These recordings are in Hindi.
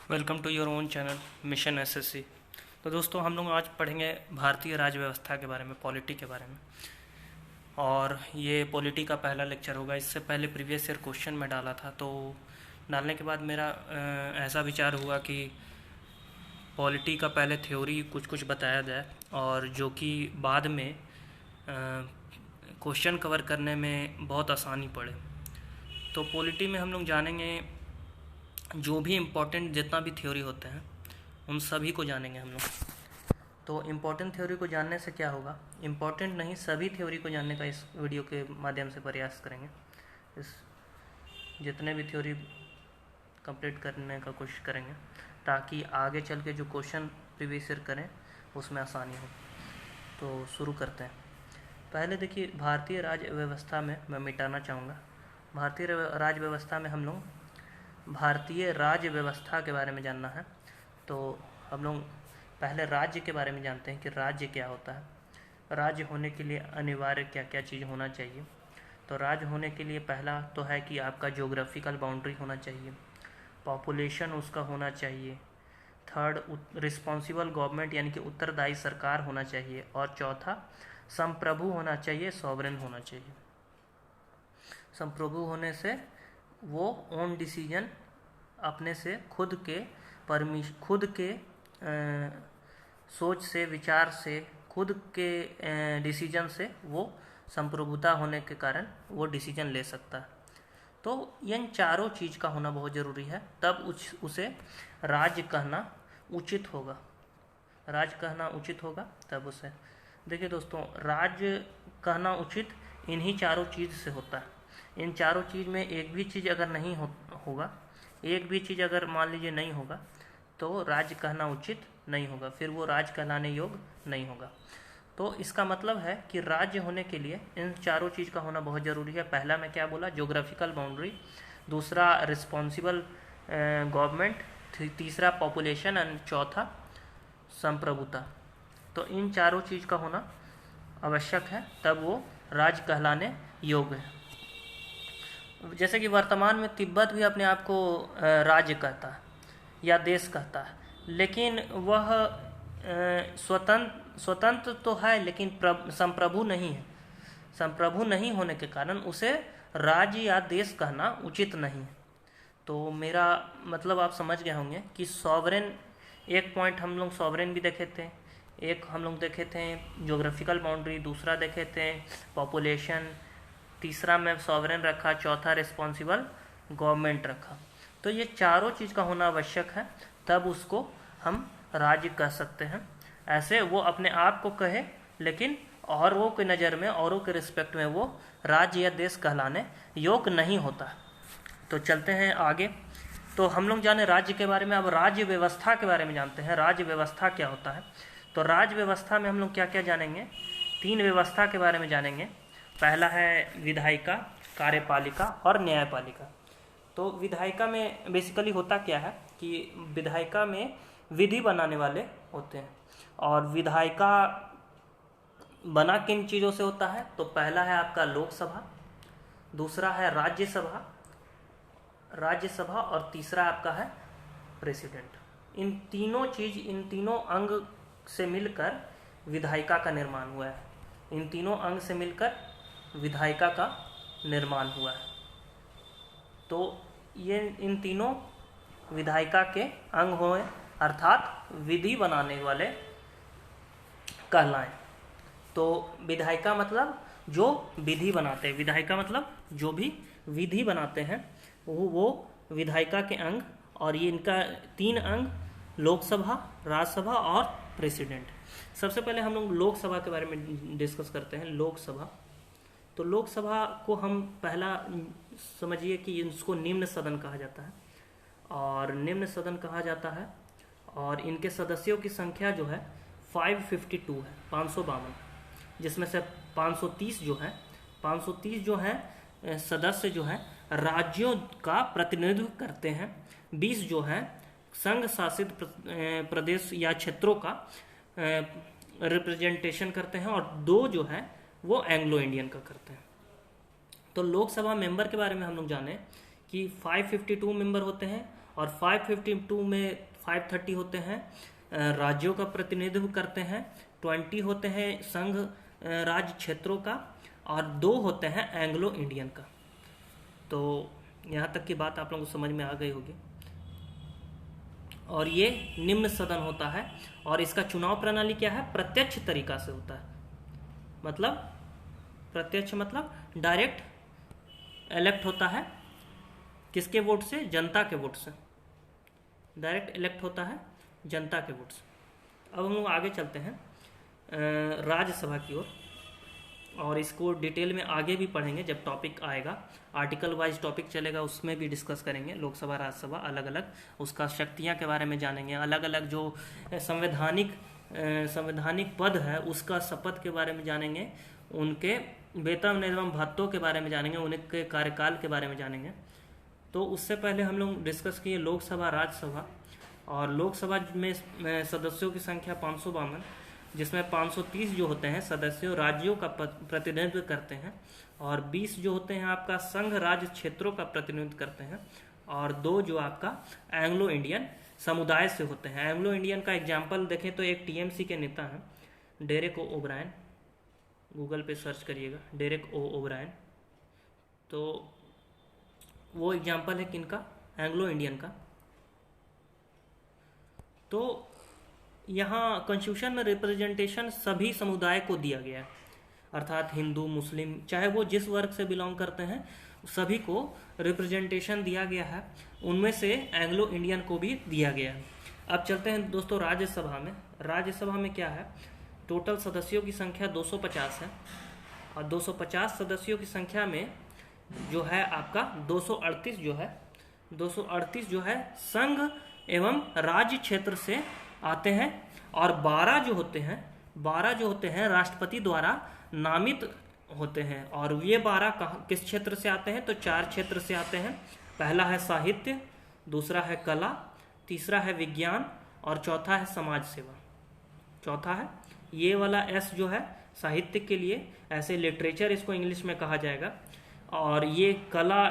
Welcome to your own channel mission SSC. तो दोस्तों हम लोग आज पढ़ेंगे भारतीय राज्य व्यवस्था के बारे में, पॉलिटी के बारे में। और ये पॉलिटी का पहला लेक्चर होगा। इससे पहले प्रीवियस ईयर क्वेश्चन में डाला था, तो डालने के बाद मेरा ऐसा विचार हुआ कि पॉलिटी का पहले थ्योरी कुछ कुछ बताया जाए और जो कि बाद में क्वेश्चन कवर करने में बहुत आसानी पड़े। तो पॉलिटी में हम लोग जानेंगे जो भी इम्पोर्टेंट जितना भी थ्योरी होते हैं उन सभी को जानेंगे हम लोग। तो इम्पोर्टेंट थ्योरी को जानने से क्या होगा, इम्पोर्टेंट नहीं सभी थ्योरी को जानने का इस वीडियो के माध्यम से प्रयास करेंगे। इस जितने भी थ्योरी कंप्लीट करने का कोशिश करेंगे ताकि आगे चल के जो क्वेश्चन प्रीवियस ईयर करें उसमें आसानी हो। तो शुरू करते हैं। पहले देखिए, भारतीय राज्य व्यवस्था में मैं मिटाना चाहूँगा। भारतीय राज्य व्यवस्था में हम लोग भारतीय राज्य व्यवस्था के बारे में जानना है। तो हम लोग पहले राज्य के बारे में जानते हैं कि राज्य क्या होता है। राज्य होने के लिए अनिवार्य क्या क्या चीज़ होना चाहिए। तो राज्य होने के लिए पहला तो है कि आपका ज्योग्राफिकल बाउंड्री होना चाहिए, पॉपुलेशन उसका होना चाहिए, थर्ड रिस्पॉन्सिबल गवर्नमेंट यानी कि उत्तरदायी सरकार होना चाहिए, और चौथा संप्रभु होना चाहिए, सॉवरेन होना चाहिए। संप्रभु होने से वो ओन डिसीजन अपने से खुद के सोच से, विचार से, खुद के डिसीजन से वो संप्रभुता होने के कारण वो डिसीजन ले सकता है। तो इन चारों चीज़ का होना बहुत ज़रूरी है, तब उसे राज्य कहना उचित होगा। राज्य कहना उचित होगा तब उसे। देखिए दोस्तों, राज्य कहना उचित इन्हीं चारों चीज़ से होता है। इन चारों चीज़ में एक भी चीज़ अगर नहीं होगा, एक भी चीज़ अगर मान लीजिए नहीं होगा तो राज्य कहना उचित नहीं होगा, फिर वो राज्य कहलाने योग्य नहीं होगा। तो इसका मतलब है कि राज्य होने के लिए इन चारों चीज़ का होना बहुत ज़रूरी है। पहला मैं क्या बोला, ज्योग्राफिकल बाउंड्री, दूसरा रिस्पॉन्सिबल गवर्नमेंट, तीसरा पॉपुलेशन एंड चौथा संप्रभुता। तो इन चारों चीज़ का होना आवश्यक है, तब वो राज्य कहलाने योग्य है। जैसे कि वर्तमान में तिब्बत भी अपने आप को राज्य कहता है या देश कहता है, लेकिन वह स्वतंत्र तो है लेकिन संप्रभु नहीं है। संप्रभु नहीं होने के कारण उसे राज्य या देश कहना उचित नहीं है। तो मेरा मतलब आप समझ गए होंगे कि सॉवरेन, एक पॉइंट हम लोग सॉवरेन भी देखे थे, एक हम लोग देखे थे ज्योग्राफिकल बाउंड्री, दूसरा देखे थे पॉपुलेशन, तीसरा में सॉवरेन रखा, चौथा रिस्पॉन्सिबल गवर्नमेंट रखा। तो ये चारों चीज़ का होना आवश्यक है, तब उसको हम राज्य कह सकते हैं। ऐसे वो अपने आप को कहे लेकिन औरों के नज़र में, औरों के रिस्पेक्ट में वो राज्य या देश कहलाने योग्य नहीं होता। तो चलते हैं आगे। तो हम लोग जाने राज्य के बारे में, अब राज्य व्यवस्था के बारे में जानते हैं। राज्य व्यवस्था क्या होता है। तो राज्य व्यवस्था में हम लोग क्या क्या जानेंगे, तीन व्यवस्था के बारे में जानेंगे। पहला है विधायिका, कार्यपालिका और न्यायपालिका। तो विधायिका में बेसिकली होता क्या है कि विधायिका में विधि बनाने वाले होते हैं। और विधायिका बना किन चीज़ों से होता है, तो पहला है आपका लोकसभा, दूसरा है राज्यसभा और तीसरा आपका है प्रेसिडेंट। इन तीनों अंग से मिलकर विधायिका का निर्माण हुआ है। इन तीनों अंग से मिलकर विधायिका का निर्माण हुआ है। तो ये इन तीनों विधायिका के अंग हुए, अर्थात विधि बनाने वाले कहलाएं। तो विधायिका मतलब जो विधि बनाते हैं, विधायिका मतलब जो भी विधि बनाते हैं वो विधायिका के अंग। और ये इनका तीन अंग, लोकसभा, राज्यसभा और प्रेसिडेंट। सबसे पहले हम लोग लोकसभा के बारे में डिस्कस करते हैं। लोकसभा, तो लोकसभा को हम पहला समझिए कि इसको निम्न सदन कहा जाता है, और निम्न सदन कहा जाता है। और इनके सदस्यों की संख्या जो है 552 है, 552, जिसमें से 530 जो है सदस्य जो हैं राज्यों का प्रतिनिधित्व करते हैं, 20 जो हैं संघ शासित प्रदेश या क्षेत्रों का रिप्रेजेंटेशन करते हैं, और 2 जो है वो एंग्लो इंडियन का करते हैं। तो लोकसभा मेंबर के बारे में हम लोग जाने कि 552 मेंबर होते हैं और 552 में 530 होते हैं राज्यों का प्रतिनिधित्व करते हैं, 20 होते हैं संघ राज्य क्षेत्रों का, और 2 होते हैं एंग्लो इंडियन का। तो यहाँ तक की बात आप लोगों को समझ में आ गई होगी। और ये निम्न सदन होता है, और इसका चुनाव प्रणाली क्या है? प्रत्यक्ष तरीका से होता है। मतलब प्रत्यक्ष मतलब डायरेक्ट इलेक्ट होता है। किसके वोट से? जनता के वोट से। डायरेक्ट इलेक्ट होता है जनता के वोट से। अब हम लोग आगे चलते हैं राज्यसभा की ओर, और इसको डिटेल में आगे भी पढ़ेंगे जब टॉपिक आएगा। आर्टिकल वाइज टॉपिक चलेगा, उसमें भी डिस्कस करेंगे लोकसभा राज्यसभा अलग अलग, उसका शक्तियाँ के बारे में जानेंगे, अलग अलग जो संवैधानिक पद है उसका शपथ के बारे में जानेंगे, उनके वेतन एवं भत्तों के बारे में जानेंगे, उनके कार्यकाल के बारे में जानेंगे। तो उससे पहले हम लोग डिस्कस किए लोकसभा राज्यसभा। और लोकसभा में सदस्यों की संख्या 552, जिसमें 530 जो होते हैं सदस्यों राज्यों का प्रतिनिधित्व करते हैं, और 20 जो होते हैं आपका संघ राज्य क्षेत्रों का प्रतिनिधित्व करते हैं, और 2 जो आपका एंग्लो इंडियन समुदाय से होते हैं। एंग्लो इंडियन का एग्जाम्पल देखें तो एक टीएमसी के नेता हैं डेरेक ओ ओब्रायन, गूगल पे सर्च करिएगा डेरेक ओ ओब्रायन। तो वो एग्जाम्पल है किनका? एंग्लो इंडियन का। तो यहाँ कॉन्स्टिट्यूशन में रिप्रेजेंटेशन सभी समुदाय को दिया गया है, अर्थात हिंदू मुस्लिम चाहे वो जिस वर्ग से बिलोंग करते हैं सभी को रिप्रेजेंटेशन दिया गया है, उनमें से एंग्लो इंडियन को भी दिया गया है। अब चलते हैं दोस्तों राज्यसभा में। राज्यसभा में क्या है? टोटल सदस्यों की संख्या 250 है, और 250 सदस्यों की संख्या में जो है आपका 238 जो है संघ एवं राज्य क्षेत्र से आते हैं, और 12 जो होते हैं राष्ट्रपति द्वारा नामित होते हैं। और ये 12 किस क्षेत्र से आते हैं? तो 4 क्षेत्र से आते हैं। पहला है साहित्य, दूसरा है कला, तीसरा है विज्ञान, और चौथा है समाज सेवा। चौथा है ये वाला एस जो है साहित्य के लिए, ऐसे लिटरेचर इसको इंग्लिश में कहा जाएगा। और ये कला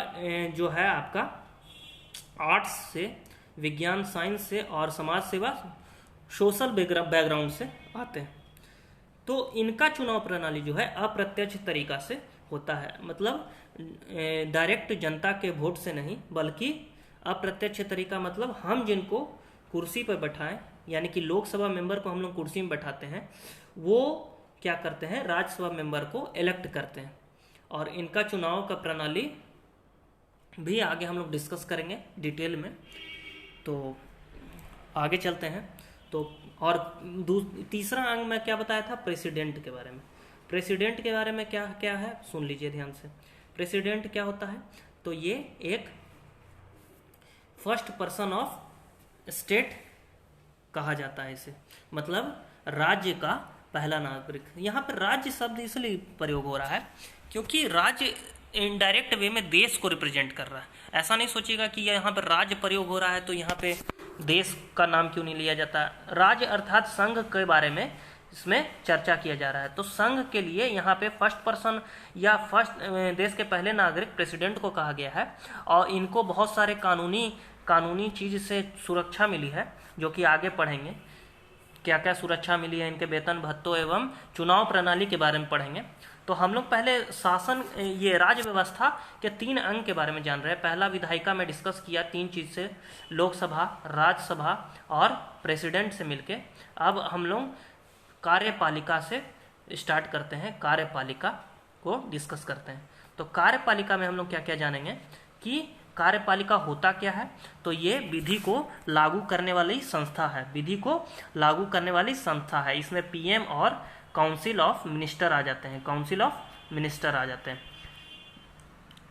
जो है आपका आर्ट्स से, विज्ञान साइंस से, और समाज सेवा सोशल बैकग्राउंड से आते हैं। तो इनका चुनाव प्रणाली जो है अप्रत्यक्ष तरीका से होता है, मतलब डायरेक्ट जनता के वोट से नहीं, बल्कि अप्रत्यक्ष तरीका मतलब हम जिनको कुर्सी पर बैठाएं, यानी कि लोकसभा मेंबर को हम लोग कुर्सी में बैठाते हैं, वो क्या करते हैं? राज्यसभा मेंबर को इलेक्ट करते हैं। और इनका चुनाव का प्रणाली भी आगे हम लोग डिस्कस करेंगे डिटेल में। तो आगे चलते हैं। तो और तीसरा अंग में क्या बताया था? प्रेसिडेंट के बारे में। प्रेसिडेंट के बारे में क्या क्या है सुन लीजिए ध्यान से। प्रेसिडेंट क्या होता है? तो ये एक फर्स्ट पर्सन ऑफ स्टेट कहा जाता है इसे, मतलब राज्य का पहला नागरिक। यहाँ पर राज्य शब्द इसलिए प्रयोग हो रहा है क्योंकि राज्य इनडायरेक्ट वे में देश को रिप्रेजेंट कर रहा है। ऐसा नहीं सोचिएगा कि यहाँ पर राज्य प्रयोग हो रहा है तो यहाँ पे देश का नाम क्यों नहीं लिया जाता। राज्य अर्थात संघ के बारे में इसमें चर्चा किया जा रहा है। तो संघ के लिए यहाँ पे फर्स्ट पर्सन या देश के पहले नागरिक प्रेसिडेंट को कहा गया है, और इनको बहुत सारे कानूनी चीज से सुरक्षा मिली है, जो कि आगे पढ़ेंगे क्या क्या सुरक्षा मिली है। इनके वेतन भत्तों एवं चुनाव प्रणाली के बारे में पढ़ेंगे। तो हम लोग पहले शासन, ये राज्य व्यवस्था के 3 अंग के बारे में जान रहे हैं। पहला विधायिका में डिस्कस किया 3 चीज से, लोकसभा, राज्यसभा और प्रेसिडेंट से मिलके। अब हम लोग कार्यपालिका से स्टार्ट करते हैं, कार्यपालिका को डिस्कस करते हैं। तो कार्यपालिका में हम लोग क्या क्या जानेंगे कि कार्यपालिका होता क्या है। तो ये विधि को लागू करने वाली संस्था है, विधि को लागू करने वाली संस्था है। इसमें पीएम और काउंसिल ऑफ मिनिस्टर आ जाते हैं, काउंसिल ऑफ मिनिस्टर आ जाते हैं।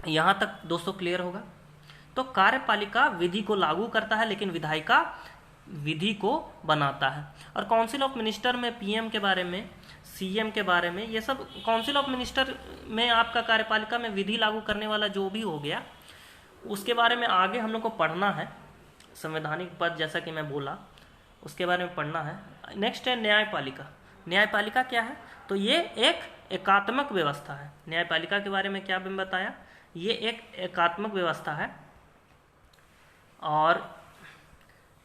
यहाँ तक दोस्तों क्लियर होगा। तो कार्यपालिका विधि को लागू करता है, लेकिन विधायिका विधि को बनाता है। और काउंसिल ऑफ मिनिस्टर में पीएम के बारे में, सीएम के बारे में, ये सब काउंसिल ऑफ मिनिस्टर में आपका कार्यपालिका में विधि लागू करने वाला जो भी हो गया, उसके बारे में आगे हम लोग को पढ़ना है। संवैधानिक पद जैसा कि मैं बोला, उसके बारे में पढ़ना है। नेक्स्ट है न्यायपालिका। न्यायपालिका क्या है? तो ये एक एकात्मक व्यवस्था है। न्यायपालिका के बारे में क्या मैंने बताया? ये एक एकात्मक व्यवस्था है। और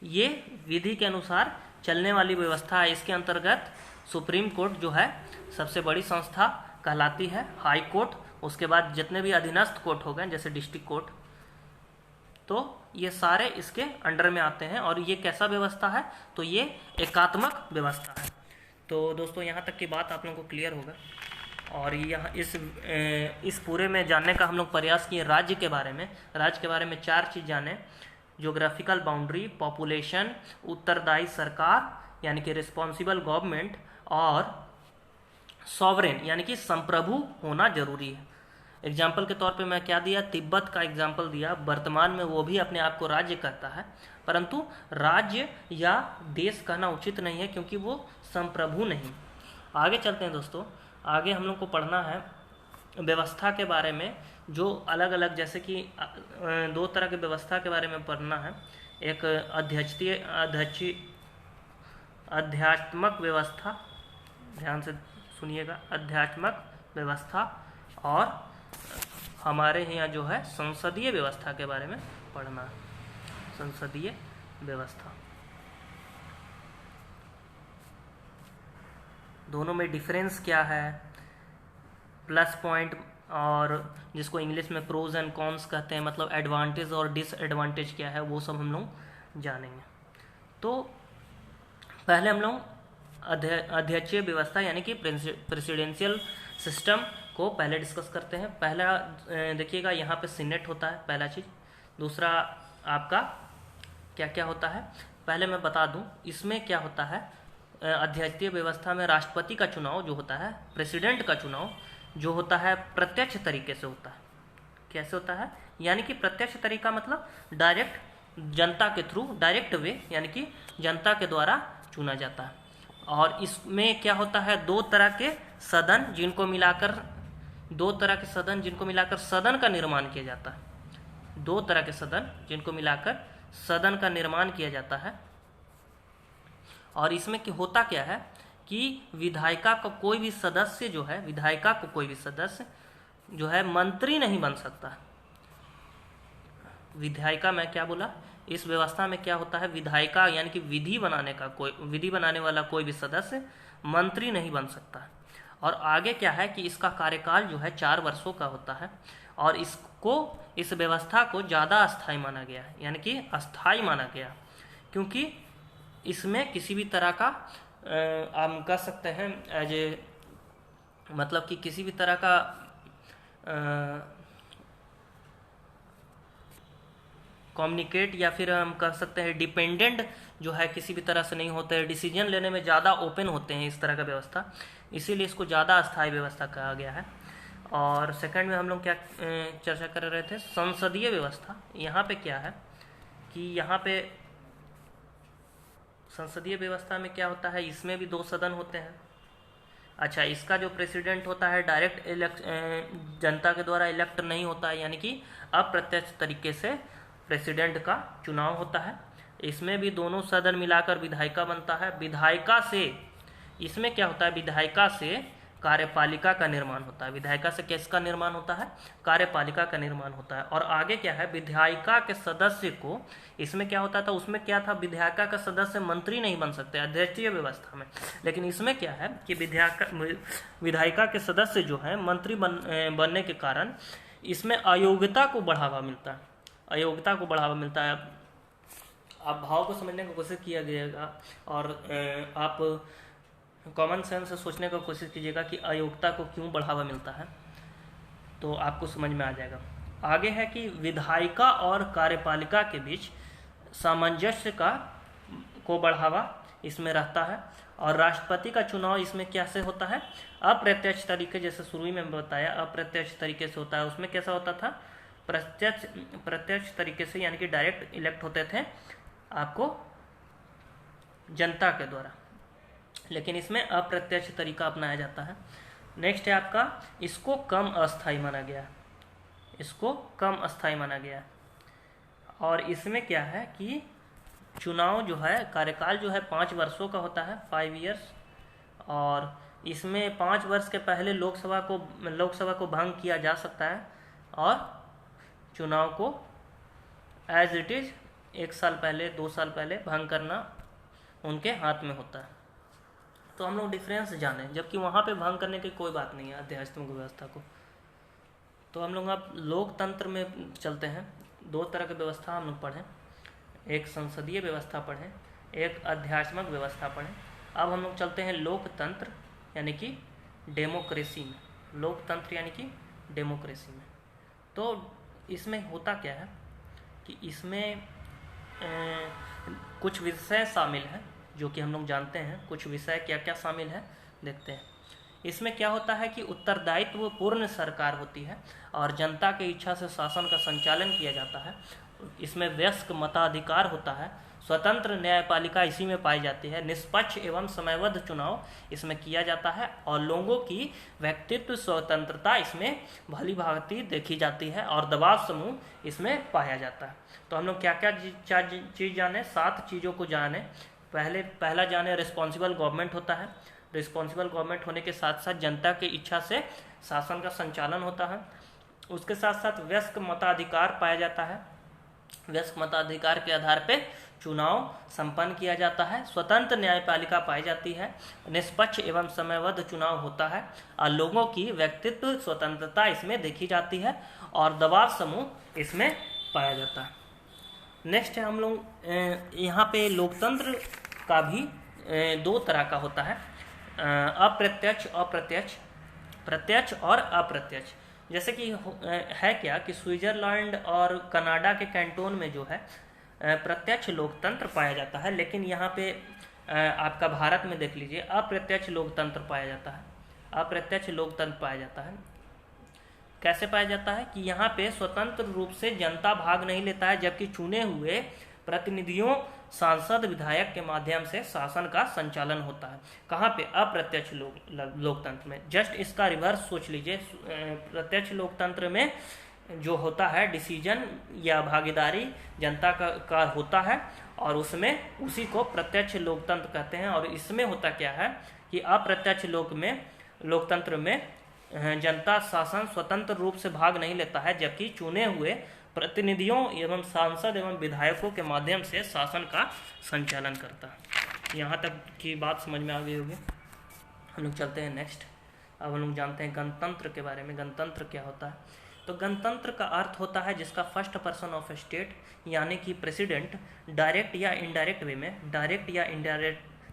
ये विधि के अनुसार चलने वाली व्यवस्था है। इसके अंतर्गत सुप्रीम कोर्ट जो है सबसे बड़ी संस्था कहलाती है, हाई कोर्ट, उसके बाद जितने भी अधीनस्थ कोर्ट हो गए जैसे डिस्ट्रिक्ट कोर्ट, तो ये सारे इसके अंडर में आते हैं। और ये कैसा व्यवस्था है, तो ये एकात्मक व्यवस्था है। तो दोस्तों यहाँ तक की बात आप लोगों को क्लियर होगा। और यहाँ इस पूरे में जानने का हम लोग प्रयास किए राज्य के बारे में। राज्य के बारे में 4 चीज़ जाने: ज्योग्राफिकल बाउंड्री, पॉपुलेशन, उत्तरदायी सरकार यानी कि रिस्पॉन्सिबल गवर्नमेंट, और सॉवरेन यानी कि संप्रभु होना जरूरी है। एग्जाम्पल के तौर पे मैं क्या दिया, तिब्बत का एग्जाम्पल दिया। वर्तमान में वो भी अपने आप को राज्य कहता है, परंतु राज्य या देश कहना उचित नहीं है क्योंकि वो संप्रभु नहीं। आगे चलते हैं दोस्तों। आगे हम लोग को पढ़ना है व्यवस्था के बारे में, जो अलग अलग, जैसे कि 2 तरह की व्यवस्था के बारे में पढ़ना है। एक अध्यात्मक व्यवस्था, ध्यान से सुनिएगा, अध्यात्मक व्यवस्था, और हमारे यहाँ जो है संसदीय व्यवस्था के बारे में पढ़ना है। संसदीय व्यवस्था, दोनों में डिफरेंस क्या है, प्लस पॉइंट, और जिसको इंग्लिश में प्रोज एंड कॉन्स कहते हैं, मतलब एडवांटेज और डिसएडवांटेज क्या है, वो सब हम लोग जानेंगे। तो पहले हम लोग अध्यक्षीय व्यवस्था यानी कि प्रेसिडेंशियल सिस्टम को पहले डिस्कस करते हैं। पहला देखिएगा, यहाँ पे सीनेट होता है, पहला चीज़। दूसरा आपका क्या क्या होता है, पहले मैं बता दूं। इसमें क्या होता है, अध्यक्षीय व्यवस्था में राष्ट्रपति का चुनाव जो होता है, प्रेसिडेंट का चुनाव जो होता है, प्रत्यक्ष तरीके से होता है। कैसे होता है, यानी कि प्रत्यक्ष तरीका मतलब डायरेक्ट, जनता के थ्रू, डायरेक्ट वे, यानी कि जनता के द्वारा चुना जाता है। और इसमें क्या होता है, 2 तरह के सदन जिनको मिलाकर सदन का निर्माण किया जाता है। 2 तरह के सदन जिनको मिलाकर सदन का निर्माण किया जाता है। और इसमें होता क्या है कि विधायिका का कोई भी सदस्य जो है मंत्री नहीं बन सकता। विधायिका, मैं क्या बोला, इस व्यवस्था में क्या होता है, विधायिका यानी कि विधि बनाने वाला कोई भी सदस्य मंत्री नहीं बन सकता। और आगे क्या है कि इसका कार्यकाल जो है 4 वर्षों का होता है। और इस व्यवस्था को ज़्यादा अस्थायी माना गया है, यानी कि अस्थायी माना गया, क्योंकि इसमें किसी भी तरह का आप कह सकते हैं मतलब कि किसी भी तरह का कम्युनिकेट, या फिर हम कह सकते हैं डिपेंडेंट जो है किसी भी तरह से नहीं होते हैं। डिसीजन लेने में ज़्यादा ओपन होते हैं इस तरह का व्यवस्था, इसीलिए इसको ज़्यादा अस्थायी व्यवस्था कहा गया है। और सेकंड में हम लोग क्या चर्चा कर रहे थे, संसदीय व्यवस्था। यहाँ पे क्या है कि यहाँ पे संसदीय व्यवस्था में क्या होता है, इसमें भी 2 सदन होते हैं। अच्छा, इसका जो प्रेसिडेंट होता है डायरेक्ट जनता के द्वारा इलेक्ट नहीं होता है, यानी कि अप्रत्यक्ष तरीके से प्रेसिडेंट का चुनाव होता है। इसमें भी दोनों सदन मिलाकर विधायिका बनता है। विधायिका से, इसमें क्या होता है, विधायिका से कार्यपालिका का निर्माण होता है। विधायिका से किसका निर्माण होता है, कार्यपालिका का निर्माण होता है। और आगे क्या है, विधायिका के सदस्य को, इसमें क्या होता था, उसमें क्या था, विधायिका का सदस्य मंत्री नहीं बन सकते अध्यक्षीय व्यवस्था में। लेकिन इसमें क्या है कि विधायिका के सदस्य जो है मंत्री बनने के कारण इसमें अयोग्यता को बढ़ावा मिलता है। अयोग्यता को बढ़ावा मिलता है। आप भाव को समझने की कोशिश किया गया और आप कॉमन सेंस से सोचने की कोशिश कीजिएगा कि अयोग्यता को क्यों बढ़ावा मिलता है, तो आपको समझ में आ जाएगा। आगे है कि विधायिका और कार्यपालिका के बीच सामंजस्य को बढ़ावा इसमें रहता है। और राष्ट्रपति का चुनाव इसमें कैसे होता है, अप्रत्यक्ष तरीके, जैसे शुरू में बताया अप्रत्यक्ष तरीके से होता है। उसमें कैसा होता था, प्रत्यक्ष तरीके से, यानी कि डायरेक्ट इलेक्ट होते थे आपको जनता के द्वारा, लेकिन इसमें अप्रत्यक्ष तरीका अपनाया जाता है। नेक्स्ट है आपका, इसको कम अस्थायी माना गया, इसको कम अस्थायी माना गया। और इसमें क्या है कि चुनाव जो है, कार्यकाल जो है 5 वर्षों का होता है, 5 इयर्स। और इसमें 5 वर्ष के पहले लोकसभा को भंग किया जा सकता है और चुनाव को एज इट इज 1 साल पहले 2 साल पहले भंग करना उनके हाथ में होता है। तो हम लोग डिफरेंस जाने, जबकि वहाँ पे भंग करने की कोई बात नहीं है आध्यात्मिक व्यवस्था को। तो हम लोग अब लोकतंत्र में चलते हैं। 2 तरह की व्यवस्था हम लोग पढ़ें, एक संसदीय व्यवस्था पढ़ें, एक आध्यात्मिक व्यवस्था पढ़ें। अब हम लोग चलते हैं लोकतंत्र यानी कि डेमोक्रेसी में। लोकतंत्र यानी कि डेमोक्रेसी में। तो इसमें होता क्या है कि इसमें कुछ विषय शामिल हैं जो कि हम लोग जानते हैं। कुछ विषय क्या क्या शामिल है देखते हैं। इसमें क्या होता है कि उत्तरदायित्व पूर्ण सरकार होती है और जनता की इच्छा से शासन का संचालन किया जाता है। इसमें वयस्क मताधिकार होता है। स्वतंत्र न्यायपालिका इसी में पाई जाती है। निष्पक्ष एवं समयबद्ध चुनाव इसमें किया जाता है और लोगों की व्यक्तित्व स्वतंत्रता इसमें भली भांति देखी जाती है और दबाव समूह इसमें पाया जाता है। तो हम लोग क्या क्या चीज़ जाने, 7 चीज़ों को जाने। पहला जाने रिस्पॉन्सिबल गवर्नमेंट होता है। रिस्पॉन्सिबल गवर्नमेंट होने के साथ साथ जनता की इच्छा से शासन का संचालन होता है। उसके साथ साथ वयस्क मताधिकार पाया जाता है। वयस्क मताधिकार के आधार पर चुनाव संपन्न किया जाता है। स्वतंत्र न्यायपालिका पाई जाती है। निष्पक्ष एवं समयबद्ध चुनाव होता है और लोगों की व्यक्तित्व स्वतंत्रता इसमें देखी जाती है और दबाव समूह इसमें पाया जाता है। नेक्स्ट है हम लोग यहाँ पे लोकतंत्र का भी 2 तरह का होता है, अप्रत्यक्ष और प्रत्यक्ष, प्रत्यक्ष और अप्रत्यक्ष। जैसे कि है क्या कि स्विट्जरलैंड और कनाडा के कैंटोन में जो है प्रत्यक्ष लोकतंत्र पाया जाता है, लेकिन यहाँ पे आपका भारत में देख लीजिए अप्रत्यक्ष लोकतंत्र पाया जाता है। अप्रत्यक्ष लोकतंत्र पाया जाता है। कैसे पाया जाता है कि यहाँ पे स्वतंत्र रूप से जनता भाग नहीं लेता है, जबकि चुने हुए प्रतिनिधियों, सांसद, विधायक के माध्यम से शासन का संचालन होता है। कहाँ पे? अप्रत्यक्ष लोकतंत्र में। जस्ट इसका रिवर्स सोच लीजिए। प्रत्यक्ष लोकतंत्र में जो होता है डिसीजन या भागीदारी जनता का होता है और उसमें उसी को प्रत्यक्ष लोकतंत्र कहते हैं। और इसमें होता क्या है कि अप्रत्यक्ष लोकतंत्र में जनता शासन स्वतंत्र रूप से भाग नहीं लेता है, जबकि चुने हुए प्रतिनिधियों एवं सांसद एवं विधायकों के माध्यम से शासन का संचालन करता है। यहाँ तक की बात समझ में आ गई होगी। हम लोग चलते हैं नेक्स्ट। अब हम लोग जानते हैं गणतंत्र के बारे में। गणतंत्र क्या होता है? तो गणतंत्र का अर्थ होता है जिसका फर्स्ट पर्सन ऑफ स्टेट यानी कि प्रेसिडेंट डायरेक्ट या इनडायरेक्ट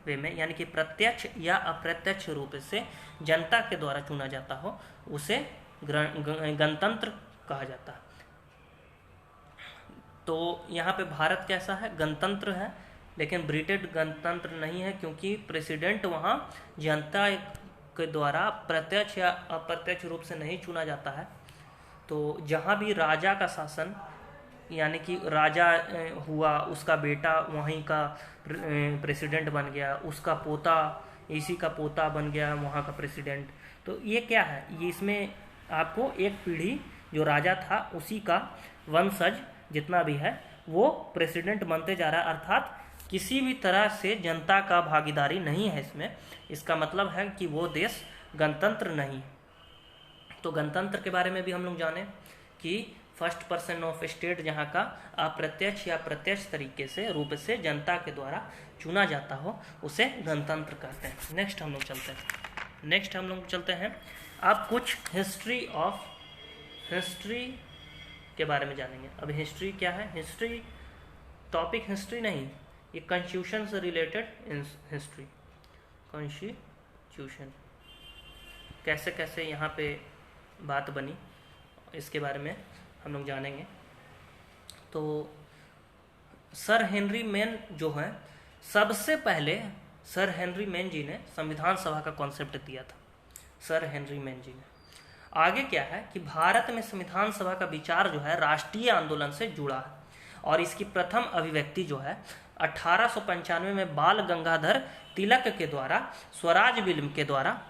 वे में यानी कि प्रत्यक्ष या अप्रत्यक्ष रूप से जनता के द्वारा चुना जाता हो, उसे गणतंत्र कहा जाता है। तो यहाँ पे भारत कैसा है? गणतंत्र है, लेकिन ब्रिटेन गणतंत्र नहीं है, क्योंकि प्रेसिडेंट वहाँ जनता के द्वारा प्रत्यक्ष या अप्रत्यक्ष रूप से नहीं चुना जाता है। तो जहाँ भी राजा का शासन यानी कि राजा हुआ, उसका बेटा वहीं का प्रेसिडेंट बन गया, उसका पोता इसी का पोता बन गया वहाँ का प्रेसिडेंट। तो ये क्या है? ये इसमें आपको एक पीढ़ी जो राजा था उसी का वंशज जितना भी है वो प्रेसिडेंट बनते जा रहा है, अर्थात किसी भी तरह से जनता का भागीदारी नहीं है इसमें। इसका मतलब है कि वो देश गणतंत्र नहीं। तो गणतंत्र के बारे में भी हम लोग जाने कि फर्स्ट पर्सन ऑफ स्टेट जहाँ का अप्रत्यक्ष या प्रत्यक्ष तरीके से रूप से जनता के द्वारा चुना जाता हो, उसे गणतंत्र कहते हैं। नेक्स्ट हम लोग चलते हैं। अब कुछ हिस्ट्री के बारे में जानेंगे। अब हिस्ट्री क्या है? हिस्ट्री टॉपिक हिस्ट्री नहीं, ये कॉन्स्टिट्यूशन से रिलेटेड हिस्ट्री। कॉन्स्टिट्यूशन कैसे कैसे यहाँ पे बात बनी, इसके बारे में हम लोग जानेंगे। तो सर हेनरी मैन जो है, सबसे पहले सर हेनरी मैन जी ने संविधान सभा का कॉन्सेप्ट दिया था। सर हेनरी मैन जी ने आगे क्या है कि भारत में संविधान सभा का विचार जो है राष्ट्रीय आंदोलन से जुड़ा है और इसकी प्रथम अभिव्यक्ति जो है 1895 में बाल गंगाधर तिलक के द्वारा स्वराज बिल के द्वारा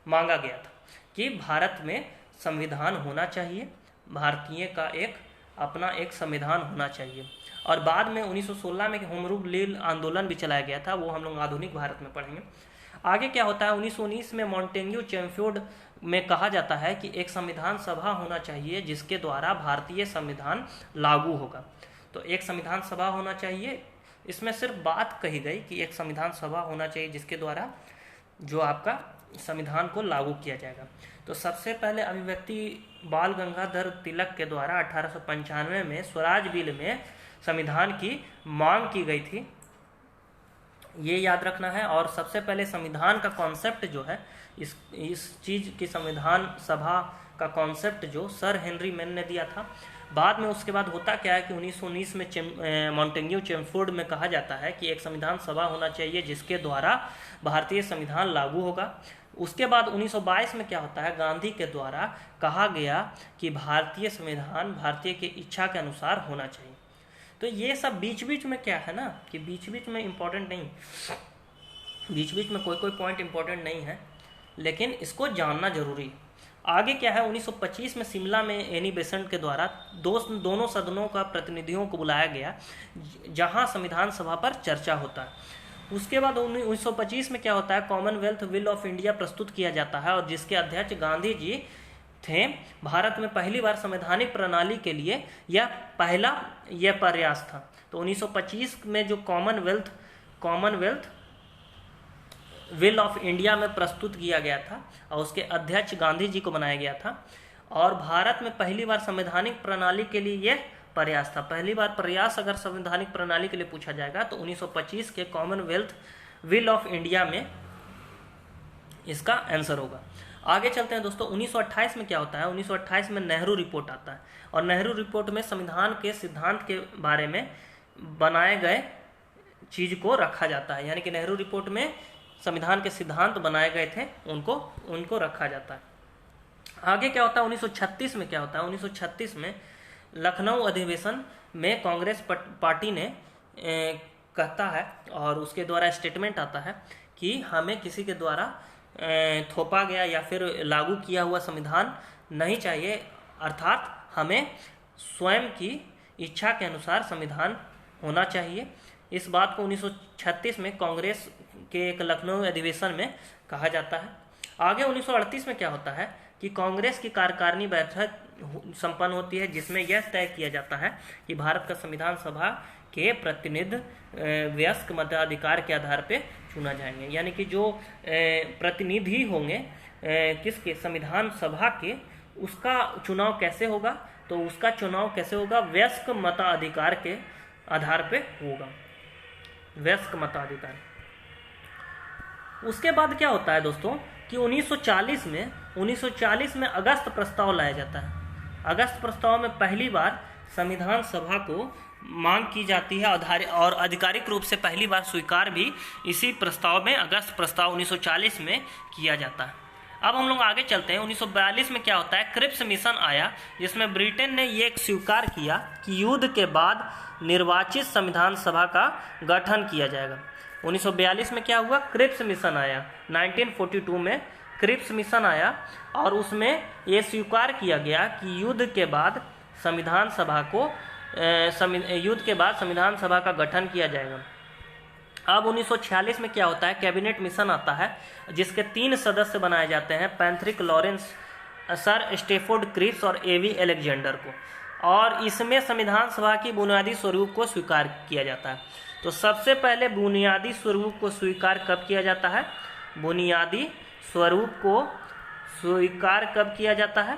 मांगा गया था कि भारत में संविधान होना चाहिए, भारतीय का अपना एक संविधान होना चाहिए। और बाद में 1916 में होम रूल आंदोलन भी चलाया गया था, वो हम लोग आधुनिक भारत में पढ़ेंगे। आगे क्या होता है, 1919 में मॉन्टेग्यू चैम्फोर्ड में कहा जाता है कि एक संविधान सभा होना चाहिए जिसके द्वारा भारतीय संविधान लागू होगा। तो एक संविधान सभा होना चाहिए। इसमें सिर्फ बात कही गई कि एक संविधान सभा होना चाहिए जिसके द्वारा जो आपका संविधान को लागू किया जाएगा। तो सबसे पहले अभिव्यक्ति बाल गंगाधर तिलक के द्वारा 1895 में स्वराज बिल में संविधान की मांग की गई थी, ये याद रखना है। और सबसे पहले संविधान का कॉन्सेप्ट जो है, इस चीज की संविधान सभा का कॉन्सेप्ट जो सर हेनरी मैन ने दिया था। बाद में उसके बाद होता क्या है कि 1919 में मॉन्टेग्यू चेम्फोर्ड में कहा जाता है कि एक संविधान सभा होना चाहिए जिसके द्वारा भारतीय संविधान लागू होगा। उसके बाद 1922 में क्या होता है, गांधी के द्वारा कहा गया कि भारतीय संविधान भारतीय की इच्छा के अनुसार होना चाहिए। तो ये सब बीच बीच में क्या है ना कि बीच बीच में इम्पोर्टेंट नहीं, बीच बीच में कोई कोई पॉइंट इम्पोर्टेंट नहीं है, लेकिन इसको जानना जरूरी है। आगे क्या है, 1925 में शिमला में एनी बेसेंट के द्वारा दोनों सदनों का प्रतिनिधियों को बुलाया गया जहां संविधान सभा पर चर्चा होता है। उसके बाद 1925 में क्या होता है, कॉमनवेल्थ विल ऑफ इंडिया प्रस्तुत किया जाता है और जिसके अध्यक्ष गांधी जी थे। भारत में पहली बार संवैधानिक प्रणाली के लिए यह प्रयास था। तो 1925 में जो कॉमनवेल्थ विल ऑफ इंडिया में प्रस्तुत किया गया था और उसके अध्यक्ष गांधी जी को बनाया गया था। और भारत में पहली बार संवैधानिक प्रणाली के लिए यह प्रयास था। पहली बार प्रयास अगर संवैधानिक प्रणाली के लिए पूछा जाएगा तो 1925 के कॉमनवेल्थ विल ऑफ इंडिया में इसका आंसर होगा। आगे चलते हैं दोस्तों, 1928 में क्या होता है, 1928 में नेहरू रिपोर्ट आता है और नेहरू रिपोर्ट में संविधान के सिद्धांत के बारे में बनाए गए चीज को रखा जाता है। यानी कि नेहरू रिपोर्ट में संविधान के सिद्धांत बनाए गए थे, उनको रखा जाता है। आगे क्या होता है, 1936 में क्या होता है, 1936 में लखनऊ अधिवेशन में कांग्रेस पार्टी ने कहता है और उसके द्वारा स्टेटमेंट आता है कि हमें किसी के द्वारा थोपा गया या फिर लागू किया हुआ संविधान नहीं चाहिए, अर्थात हमें स्वयं की इच्छा के अनुसार संविधान होना चाहिए। इस बात को 1936 में कांग्रेस के एक लखनऊ अधिवेशन में कहा जाता है। आगे 1938 में क्या होता है कि कांग्रेस की कार्यकारिणी बैठक संपन्न होती है जिसमें यह तय किया जाता है कि भारत का संविधान सभा के प्रतिनिधि वयस्क मताधिकार के आधार पर चुना जाएंगे। यानी कि जो प्रतिनिधि होंगे किसके, संविधान सभा के, उसका चुनाव कैसे होगा, तो उसका चुनाव कैसे होगा, वयस्क मताधिकार के आधार पे होगा, वयस्क मताधिकार। उसके बाद क्या होता है दोस्तों कि 1940 में अगस्त प्रस्ताव लाया जाता है। अगस्त प्रस्ताव में पहली बार संविधान सभा को मांग की जाती है और आधिकारिक रूप से पहली बार स्वीकार भी इसी प्रस्ताव में, अगस्त प्रस्ताव 1940 में किया जाता है। अब हम लोग आगे चलते हैं। 1942 में क्या होता है, क्रिप्स मिशन आया जिसमें ब्रिटेन ने ये स्वीकार किया कि युद्ध के बाद निर्वाचित संविधान सभा का गठन किया जाएगा। 1942 में क्या हुआ, क्रिप्स मिशन आया। 1942 में क्रिप्स मिशन आया और उसमें ये स्वीकार किया गया कि युद्ध के बाद संविधान सभा का गठन किया जाएगा। अब 1946 में क्या होता है, कैबिनेट मिशन आता है जिसके 3 सदस्य बनाए जाते हैं, Patrick Lawrence, sir Stafford Cripps और एवी अलेक्जेंडर को। और इसमें संविधान सभा की बुनियादी स्वरूप को स्वीकार किया जाता है। तो सबसे पहले बुनियादी स्वरूप को स्वीकार कब किया जाता है, बुनियादी स्वरूप को स्वीकार कब किया जाता है,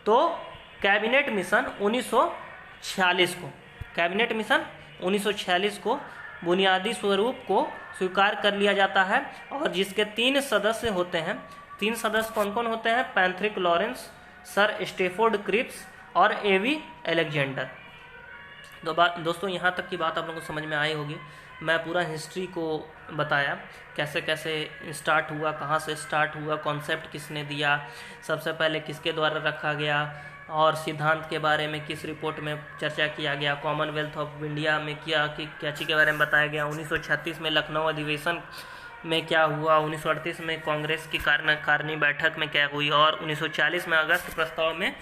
तो कैबिनेट मिशन 1946 को, कैबिनेट मिशन 1946 को बुनियादी स्वरूप को स्वीकार कर लिया जाता है। और जिसके 3 सदस्य होते हैं, 3 सदस्य कौन कौन होते हैं, Patrick Lawrence, sir Stafford Cripps और एवी अलेक्जेंडर। तो दोस्तों यहाँ तक की बात आप लोगों को समझ में आई होगी। मैं पूरा हिस्ट्री को बताया, कैसे कैसे स्टार्ट हुआ, कहाँ से स्टार्ट हुआ, कॉन्सेप्ट किसने दिया, सबसे पहले किसके द्वारा रखा गया और सिद्धांत के बारे में किस रिपोर्ट में चर्चा किया गया, कॉमनवेल्थ ऑफ इंडिया में क्या चीज़ के बारे में बताया गया, 1936 में लखनऊ अधिवेशन में क्या हुआ, 1938 में कांग्रेस की कार्यकारिणी बैठक में क्या हुई और 1940 में अगस्त प्रस्ताव में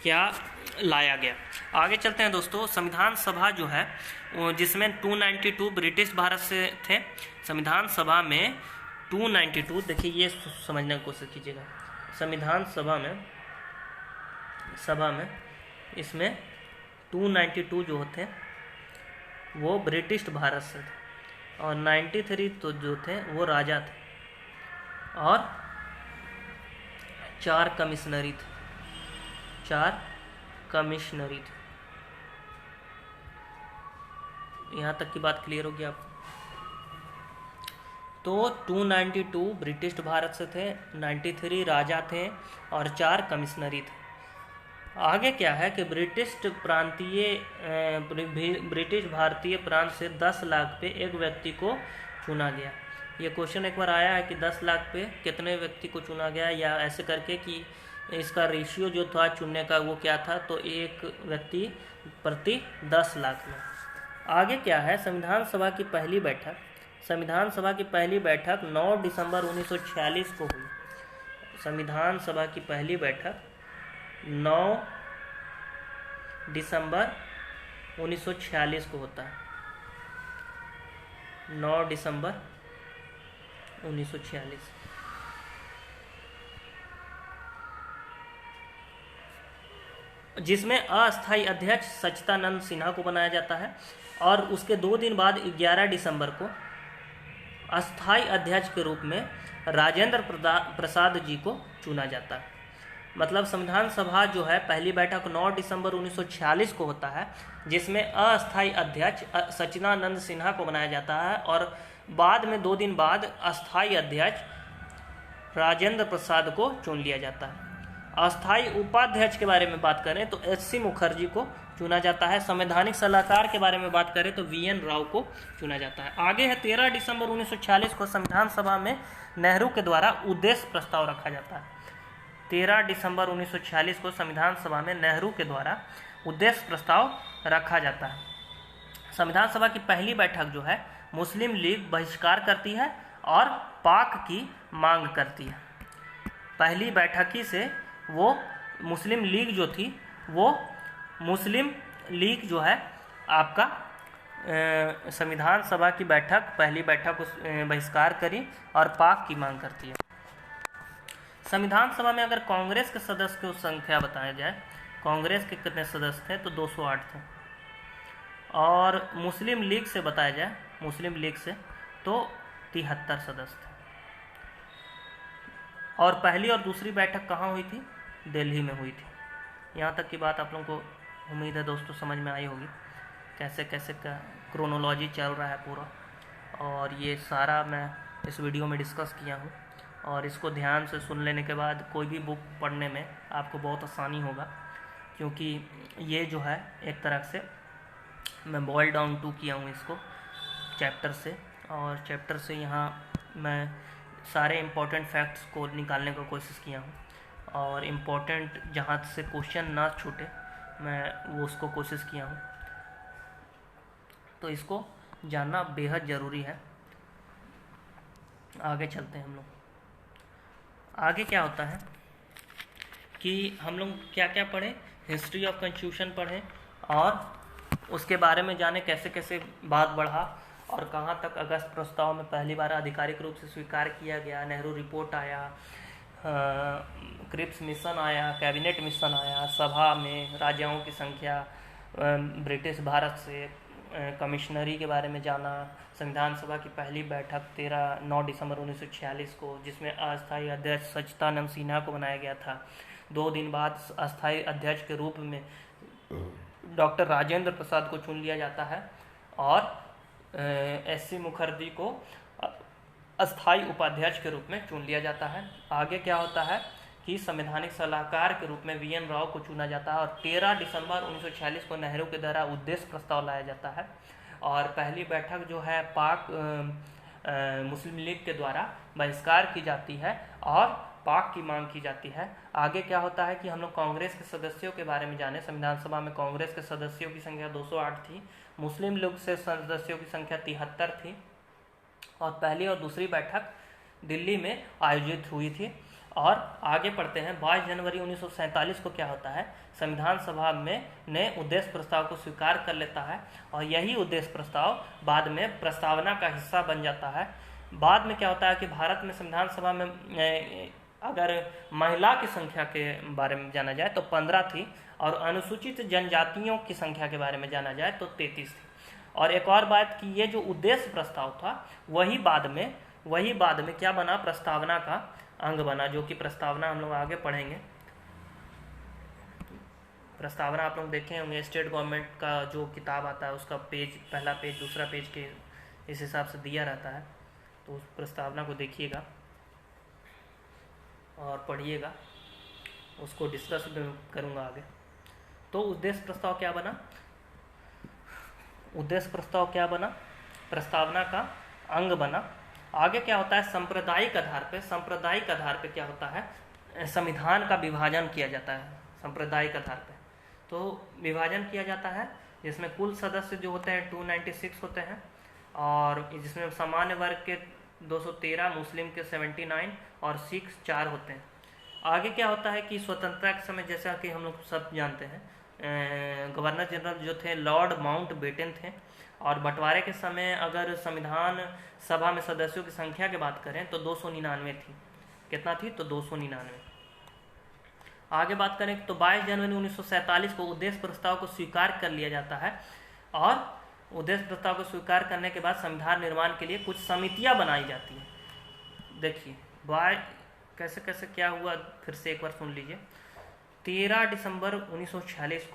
क्या लाया गया। आगे चलते हैं दोस्तों। संविधान सभा जो है जिसमें 292 ब्रिटिश भारत से थे, संविधान सभा में 292, देखिए ये समझने की कोशिश कीजिएगा, संविधान सभा में इसमें 292 जो होते हैं वो ब्रिटिश भारत से थे, और 93 तो जो थे वो राजा थे, और 4 कमिश्नरी थे, 4 कमिश्नरी थे। यहाँ तक की बात क्लियर होगी आपको। तो 292 ब्रिटिश भारत से थे, 93 राजा थे, और 4 कमिश्नरी थे। आगे क्या है कि ब्रिटिश भारतीय प्रांत से 10 लाख पे एक व्यक्ति को चुना गया। ये क्वेश्चन एक बार आया है कि 10 लाख पे कितने व्यक्ति को चुना गया, या ऐसे करके कि इसका रेशियो जो था चुनने का वो क्या था, तो एक व्यक्ति प्रति 10 लाख में। आगे क्या है, संविधान सभा की पहली बैठक। संविधान सभा की पहली बैठक 9 दिसंबर 1946 को हुई। संविधान सभा की पहली बैठक 9 दिसंबर 1946 को होता है। 9 दिसंबर 1946। जिसमें अस्थायी अध्यक्ष सच्चिदानंद सिन्हा को बनाया जाता है, और उसके 2 दिन बाद 11 दिसंबर को अस्थायी अध्यक्ष के रूप में राजेंद्र प्रसाद जी को चुना जाता है। मतलब संविधान सभा जो है पहली बैठक 9 दिसंबर 1946 को होता है, जिसमें अस्थायी अध्यक्ष सच्चिदानंद सिन्हा को बनाया जाता है, और बाद में 2 दिन बाद अस्थायी अध्यक्ष राजेंद्र प्रसाद को चुन लिया जाता है। अस्थायी उपाध्यक्ष के बारे में बात करें तो एस.सी. मुखर्जी को चुना जाता है। संवैधानिक सलाहकार के बारे में बात करें तो वी.एन. राव को चुना जाता है। आगे है 13 दिसंबर 1946 को संविधान सभा में नेहरू के द्वारा उद्देश्य प्रस्ताव रखा जाता है। 13 दिसंबर 1946 को संविधान सभा में नेहरू के द्वारा उद्देश्य प्रस्ताव रखा जाता है। संविधान सभा की पहली बैठक जो है मुस्लिम लीग बहिष्कार करती है और पाक की मांग करती है। पहली बैठक ही से वो मुस्लिम लीग जो थी, वो मुस्लिम लीग जो है आपका संविधान सभा की बैठक पहली बैठक बहिष्कार करी और पाक की मांग करती है। संविधान सभा में अगर कांग्रेस के सदस्य की संख्या बताया जाए, कांग्रेस के कितने सदस्य थे तो 208 थे, और मुस्लिम लीग से बताया जाए, मुस्लिम लीग से तो 73 सदस्य थे। और पहली और दूसरी बैठक कहाँ हुई थी? दिल्ली में हुई थी। यहाँ तक की बात आप लोगों को उम्मीद है दोस्तों समझ में आई होगी, कैसे कैसे का क्रोनोलॉजी चल रहा है पूरा, और ये सारा मैं इस वीडियो में डिस्कस किया हूँ। और इसको ध्यान से सुन लेने के बाद कोई भी बुक पढ़ने में आपको बहुत आसानी होगा, क्योंकि ये जो है एक तरह से मैं बॉयल डाउन टू किया हूँ इसको चैप्टर से, और चैप्टर से यहाँ मैं सारे इम्पोर्टेंट फैक्ट्स को निकालने का कोशिश किया हूँ, और इम्पोर्टेंट जहाँ से क्वेश्चन ना छूटे मैं वो उसको कोशिश किया हूँ। तो इसको जानना बेहद ज़रूरी है। आगे चलते हैं हम लोग। आगे क्या होता है कि हम लोग क्या क्या पढ़ें, हिस्ट्री ऑफ कॉन्स्टिट्यूशन पढ़ें, और उसके बारे में जाने कैसे कैसे बात बढ़ा और कहाँ तक अगस्त प्रस्ताव में पहली बार आधिकारिक रूप से स्वीकार किया गया, नेहरू रिपोर्ट आया, क्रिप्स मिशन आया, कैबिनेट मिशन आया, सभा में राजाओं की संख्या, ब्रिटिश भारत से कमिश्नरी के बारे में जाना, संविधान सभा की पहली बैठक 9 दिसंबर 1946 को, जिसमें अस्थायी अध्यक्ष सच्चिदानंद सिन्हा को बनाया गया था। 2 दिन बाद अस्थायी अध्यक्ष के रूप में डॉक्टर राजेंद्र प्रसाद को चुन लिया जाता है, और एस.सी. मुखर्जी को अस्थायी उपाध्यक्ष के रूप में चुन लिया जाता है। आगे क्या होता है कि संवैधानिक सलाहकार के रूप में वी.एन. राव को चुना जाता है, और 13 दिसंबर 1946 को नेहरू के द्वारा उद्देश्य प्रस्ताव लाया जाता है, और पहली बैठक जो है पाक मुस्लिम लीग के द्वारा बहिष्कार की जाती है और पाक की मांग की जाती है। आगे क्या होता है कि हम लोग कांग्रेस के सदस्यों के बारे में जाने। संविधान सभा में कांग्रेस के सदस्यों की संख्या 208 थी, मुस्लिम लीग से सदस्यों की संख्या 73 थी, और पहली और दूसरी बैठक दिल्ली में आयोजित हुई थी। और आगे पढ़ते हैं, 22 जनवरी 1947 को क्या होता है, संविधान सभा में ने उद्देश्य प्रस्ताव को स्वीकार कर लेता है, और यही उद्देश्य प्रस्ताव बाद में प्रस्तावना का हिस्सा बन जाता है। बाद में क्या होता है कि भारत में संविधान सभा में अगर महिला की संख्या के बारे में जाना जाए तो 15 थी, और अनुसूचित जनजातियों की संख्या के बारे में जाना जाए तो 33 थी। और एक और बात कि ये जो उद्देश्य प्रस्ताव था वही बाद में क्या बना, प्रस्तावना का अंग बना, जो कि प्रस्तावना हम लोग आगे पढ़ेंगे। प्रस्तावना आप लोग देखे होंगे, स्टेट गवर्नमेंट का जो किताब आता है उसका पेज, पहला पेज दूसरा पेज के इस हिसाब से दिया रहता है। तो उस प्रस्तावना को देखिएगा और पढ़िएगा, उसको डिस्कस करूँगा आगे। तो उद्देश्य प्रस्ताव क्या बना, उद्देश्य प्रस्ताव क्या बना, प्रस्तावना का अंग बना। आगे क्या होता है, सांप्रदायिक आधार पे क्या होता है, संविधान का विभाजन किया जाता है। सांप्रदायिक आधार पे तो विभाजन किया जाता है, जिसमें कुल सदस्य जो होते हैं 296 होते हैं, और जिसमें सामान्य वर्ग के 213, मुस्लिम के 79 और सिख 4 होते हैं। आगे क्या होता है कि स्वतंत्रता के समय, जैसा कि हम लोग सब जानते हैं, गवर्नर जनरल जो थे लॉर्ड माउंटबेटन थे, और बंटवारे के समय अगर संविधान सभा में सदस्यों की संख्या की बात करें तो 299 थी। कितना थी, तो 299। आगे बात करें तो 22 जनवरी 1947 को उद्देश्य प्रस्ताव को स्वीकार कर लिया जाता है, और उद्देश्य प्रस्ताव को स्वीकार करने के बाद संविधान निर्माण के लिए कुछ समितियां बनाई जाती हैं। देखिए कैसे कैसे क्या हुआ, फिर से एक बार सुन लीजिए। 13 दिसंबर 1946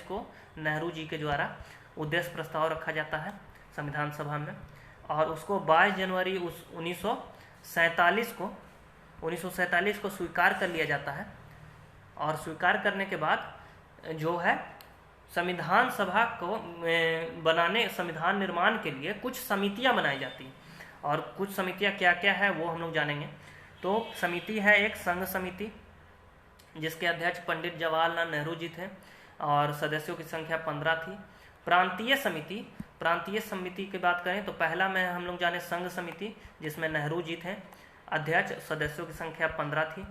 को नेहरू जी के द्वारा उद्देश्य प्रस्ताव रखा जाता है संविधान सभा में, और उसको 22 जनवरी 1947 को स्वीकार कर लिया जाता है। और स्वीकार करने के बाद जो है संविधान सभा को संविधान निर्माण के लिए कुछ समितियां बनाई जाती हैं, और कुछ समितियां क्या क्या है वो हम लोग जानेंगे। तो समिति है एक संघ समिति, जिसके अध्यक्ष पंडित जवाहरलाल नेहरू जी थे, और सदस्यों की संख्या 15 थी। प्रांतीय समिति की बात करें तो पहला में हम लोग जाने संघ समिति, जिसमें नेहरू जी थे अध्यक्ष, सदस्यों की संख्या 15 थी।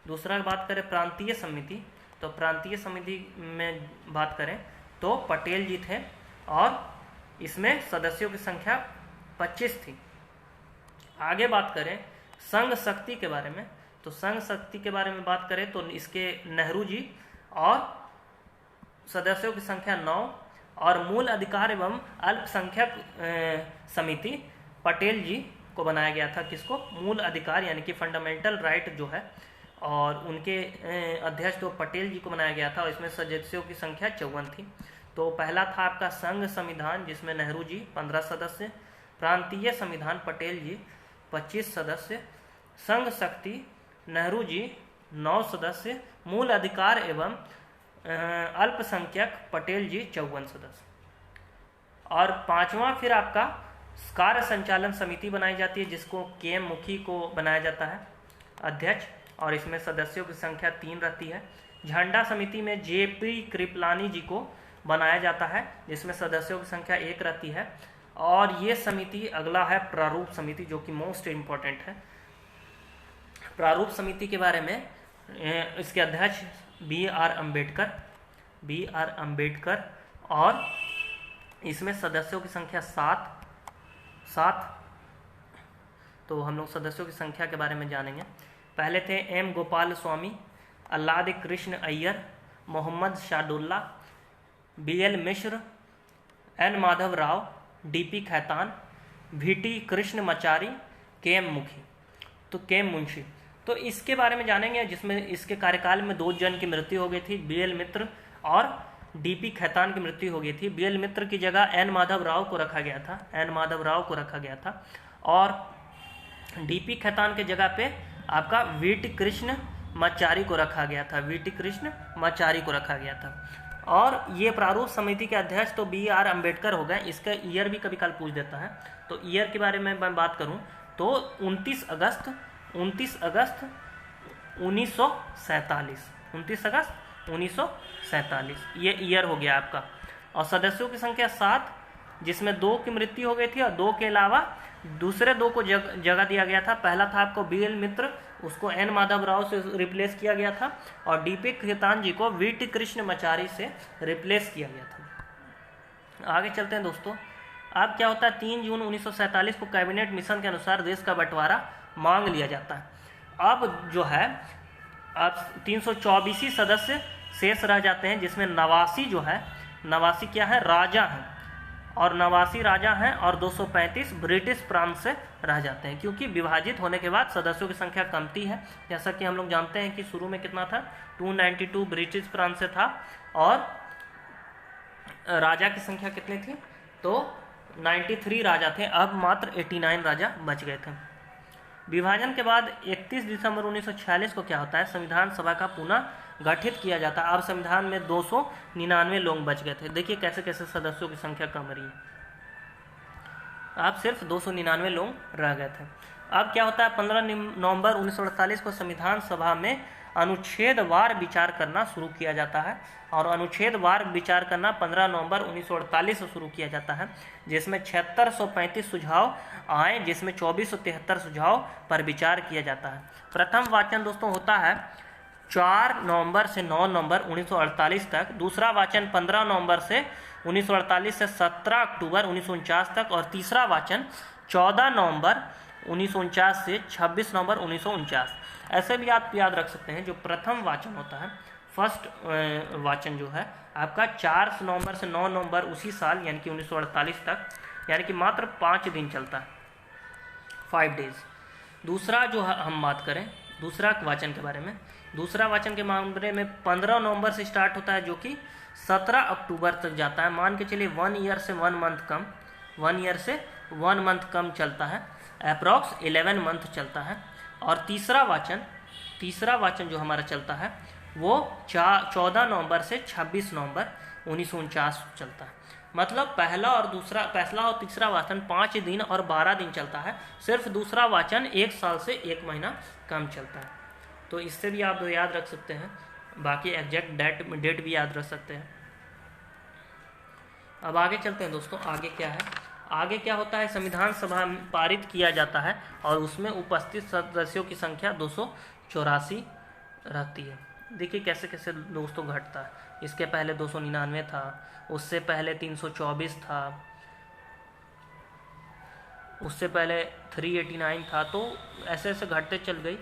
दूसरा बात करें प्रांतीय समिति, तो प्रांतीय समिति में बात करें तो पटेल जी थे, और इसमें सदस्यों की संख्या 25 थी। आगे बात करें संघ शक्ति के बारे में, तो संघ शक्ति के बारे में बात करें तो इसके नेहरू जी और सदस्यों की संख्या 9, और मूल अधिकार एवं अल्पसंख्यक समिति पटेल जी को बनाया गया था। किसको, मूल अधिकार यानी कि फंडामेंटल राइट जो है, और उनके अध्यक्ष तो पटेल जी को बनाया गया था, और इसमें सदस्यों की संख्या 54 थी। तो पहला था आपका संघ संविधान, जिसमें नेहरू जी 15 सदस्य, प्रांतीय संविधान पटेल जी 25 सदस्य, संघ शक्ति नेहरू जी 9 सदस्य, मूल अधिकार एवं अल्पसंख्यक पटेल जी 54 सदस्य। और पांचवा फिर आपका कार्य संचालन समिति बनाई जाती है, जिसको केएम मुखी को बनाया जाता है अध्यक्ष, और इसमें सदस्यों की संख्या 3 रहती है। झंडा समिति में जेपी कृपलानी जी को बनाया जाता है, जिसमें सदस्यों की संख्या 1 रहती है। और ये समिति, अगला है प्रारूप समिति, जो कि मोस्ट इम्पोर्टेंट है। प्रारूप समिति के बारे में इसके अध्यक्ष बी आर अम्बेडकर, और इसमें सदस्यों की संख्या 7। तो हम लोग सदस्यों की संख्या के बारे में जानेंगे। पहले थे M Gopalaswami, Alladi Krishna Ayyar, Mohammad Saadulla, BL Mishra, N Madhava Rao, DP Khaitan, VT Krishnamachari, KM Munshi. तो इसके बारे में जानेंगे, जिसमें इसके कार्यकाल में 2 जन की मृत्यु हो गई थी, बीएल मित्र और डीपी खैतान की मृत्यु हो गई थी। बीएल मित्र की जगह एन माधव राव को रखा गया था, और डीपी खैतान के जगह पे आपका वीटी कृष्ण मचारी को रखा गया था। और ये प्रारूप समिति के अध्यक्ष तो बी आर अम्बेडकर हो गए। इसका ईयर भी कभी काल पूछ देता है, तो ईयर के बारे में मैं बात करूं तो 29 अगस्त 1947 ये ईयर हो गया आपका। और सदस्यों की संख्या 7, जिसमें 2 की मृत्यु हो गई थी, और 2 के अलावा दूसरे 2 को जगह दिया गया था। पहला था आपको बीएल मित्र, उसको एन माधव राव से रिप्लेस किया गया था, और डीपी खैतान जी को वीटी कृष्ण मचारी से रिप्लेस किया गया था। आगे चलते हैं दोस्तों। अब क्या होता है, 3 जून 1947 को कैबिनेट मिशन के अनुसार देश का बंटवारा मांग लिया जाता है। अब जो है अब 324 सदस्य शेष रह जाते हैं, जिसमें 89 जो है 89 क्या है, राजा हैं, और 89 राजा हैं और 235 ब्रिटिश प्रांत से रह जाते हैं, क्योंकि विभाजित होने के बाद सदस्यों की संख्या कमती है। जैसा कि हम लोग जानते हैं कि शुरू में कितना था, 292 ब्रिटिश प्रांत से था, और राजा की संख्या कितनी थी, तो 93 राजा थे, अब मात्र 89 राजा बच गए थे। विभाजन के बाद 31 दिसंबर 1946 को क्या होता है, संविधान सभा का पुनः गठित किया जाता है। अब संविधान में 299 लोग बच गए थे। देखिए कैसे कैसे सदस्यों की संख्या कम रही है, अब सिर्फ 299 लोग रह गए थे। अब क्या होता है, 15 नवंबर 1948 को संविधान सभा में अनुच्छेदवार विचार करना शुरू किया जाता है, और अनुच्छेदवार विचार करना 15 नवंबर 1948 से शुरू किया जाता है, जिसमें 7635 सुझाव आए, जिसमें 2473 सुझाव पर विचार किया जाता है। प्रथम वाचन दोस्तों होता है 4 नवंबर से 9 नवंबर 1948 तक, दूसरा वाचन 15 नवंबर से 1948 से 17 अक्टूबर 1949 तक, और तीसरा वाचन 14 नवंबर 1949 से 26 नवंबर 1949। ऐसे भी आप याद रख सकते हैं, जो प्रथम वाचन होता है, फर्स्ट वाचन जो है आपका 4 नवंबर से 9 नवंबर उसी साल यानी कि 1948 तक, यानी कि मात्र 5 दिन चलता है, 5 डेज। दूसरा जो हम बात करें दूसरा वाचन के बारे में, दूसरा वाचन के मामले में 15 नवंबर से स्टार्ट होता है, जो कि 17 अक्टूबर तक जाता है। मान के चलिए 1 ईयर से 1 मंथ कम, 1 ईयर से 1 मंथ कम चलता है, अप्रॉक्स 11 मंथ चलता है। और तीसरा वाचन जो हमारा चलता है वो 14 नवंबर से 26 नवंबर 1949 चलता है। मतलब पहला और तीसरा वाचन 5 दिन और 12 दिन चलता है, सिर्फ दूसरा वाचन 1 साल से 1 महीना कम चलता है। तो इससे भी आप याद रख सकते हैं, बाकी एग्जैक्ट डेट भी याद रख सकते हैं। अब आगे चलते हैं दोस्तों, आगे क्या है, आगे क्या होता है, संविधान सभा में पारित किया जाता है और उसमें उपस्थित सदस्यों की संख्या 284 रहती है। देखिए कैसे कैसे दोस्तों घटता है, इसके पहले 299 था, उससे पहले 324 था, उससे पहले 389 था, तो ऐसे ऐसे घटते चल गई।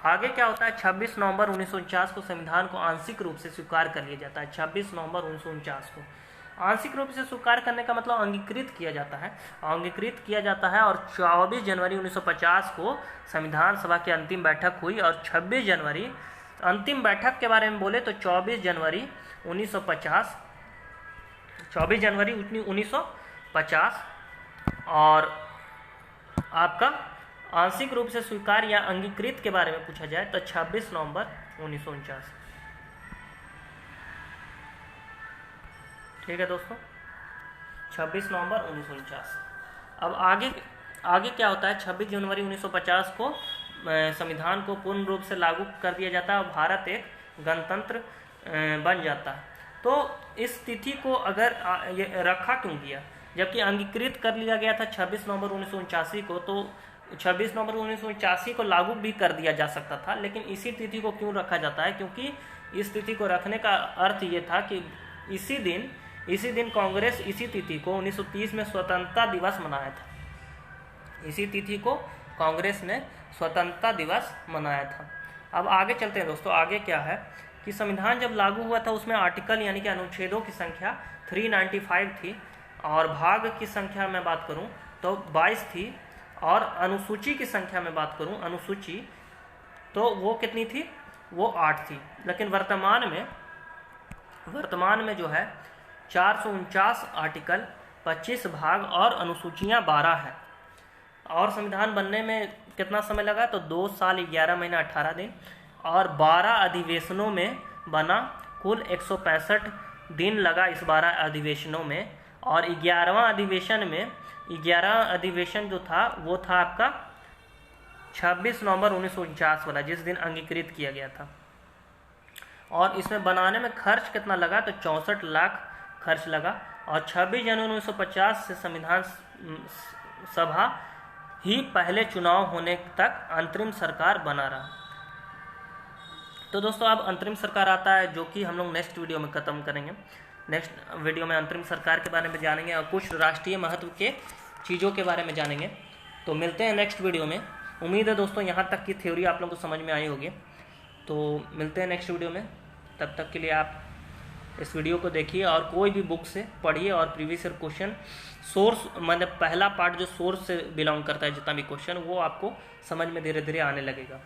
आगे क्या होता है, 26 नवंबर 1949 को संविधान को आंशिक रूप से स्वीकार कर लिया जाता है। 26 नवंबर 1949 को आंशिक रूप से स्वीकार करने का मतलब अंगीकृत किया जाता है, और 24 जनवरी 1950 को संविधान सभा की अंतिम बैठक हुई, और 26 जनवरी अंतिम बैठक के बारे में बोले तो 24 जनवरी 1950 और आपका आंशिक रूप से स्वीकार या अंगीकृत के बारे में पूछा जाए तो 26 नवंबर 1949। ठीक है दोस्तों, 26 नवंबर 1949। अब आगे क्या होता है, 26 जनवरी 1950 को संविधान को पूर्ण रूप से लागू कर दिया जाता है और भारत एक गणतंत्र बन जाता है। तो इस तिथि को अगर ये रखा क्यों गया, जबकि अंगीकृत कर लिया गया था 26 नवंबर 1949 को, तो 26 नवंबर 1949 को लागू भी कर दिया जा सकता था, लेकिन इसी तिथि को क्यों रखा जाता है, क्योंकि इस तिथि को रखने का अर्थ ये था कि इसी दिन कांग्रेस इसी तिथि को 1930 में स्वतंत्रता दिवस मनाया था। इसी तिथि को कांग्रेस ने स्वतंत्रता दिवस मनाया था। अब आगे चलते हैं दोस्तों, आगे क्या है कि संविधान जब लागू हुआ था उसमें आर्टिकल यानी कि अनुच्छेदों की संख्या 395 थी, और भाग की संख्या में बात करूं तो 22 थी, और अनुसूची की संख्या में बात करूं अनुसूची तो वो कितनी थी, वो 8 थी। लेकिन वर्तमान में जो है 449 आर्टिकल, 25 भाग और अनुसूचियां 12 है। और संविधान बनने में कितना समय लगा, तो 2 साल 11 महीना 18 दिन, और 12 अधिवेशनों में बना। कुल 165 दिन लगा इस 12 अधिवेशनों में, और 11वां अधिवेशन जो था वो था आपका 26 नवंबर 1949 वाला, जिस दिन अंगीकृत किया गया था। और इसमें बनाने में खर्च कितना लगा, तो 64 लाख खर्च लगा। और 26 जनवरी 1950 से संविधान सभा ही पहले चुनाव होने तक अंतरिम सरकार बना रहा। तो दोस्तों अब अंतरिम सरकार आता है, जो कि हम लोग नेक्स्ट वीडियो में खत्म करेंगे। नेक्स्ट वीडियो में अंतरिम सरकार के बारे में जानेंगे और कुछ राष्ट्रीय महत्व के चीज़ों के बारे में जानेंगे। तो मिलते हैं नेक्स्ट वीडियो में। उम्मीद है दोस्तों यहाँ तक की थ्योरी आप लोगों को समझ में आई होगी। तो मिलते हैं नेक्स्ट वीडियो में, तब तक के लिए आप इस वीडियो को देखिए और कोई भी बुक से पढ़िए और प्रीवियस ईयर क्वेश्चन सोर्स मतलब पहला पार्ट जो सोर्स से बिलोंग करता है जितना भी क्वेश्चन वो आपको समझ में धीरे धीरे आने लगेगा।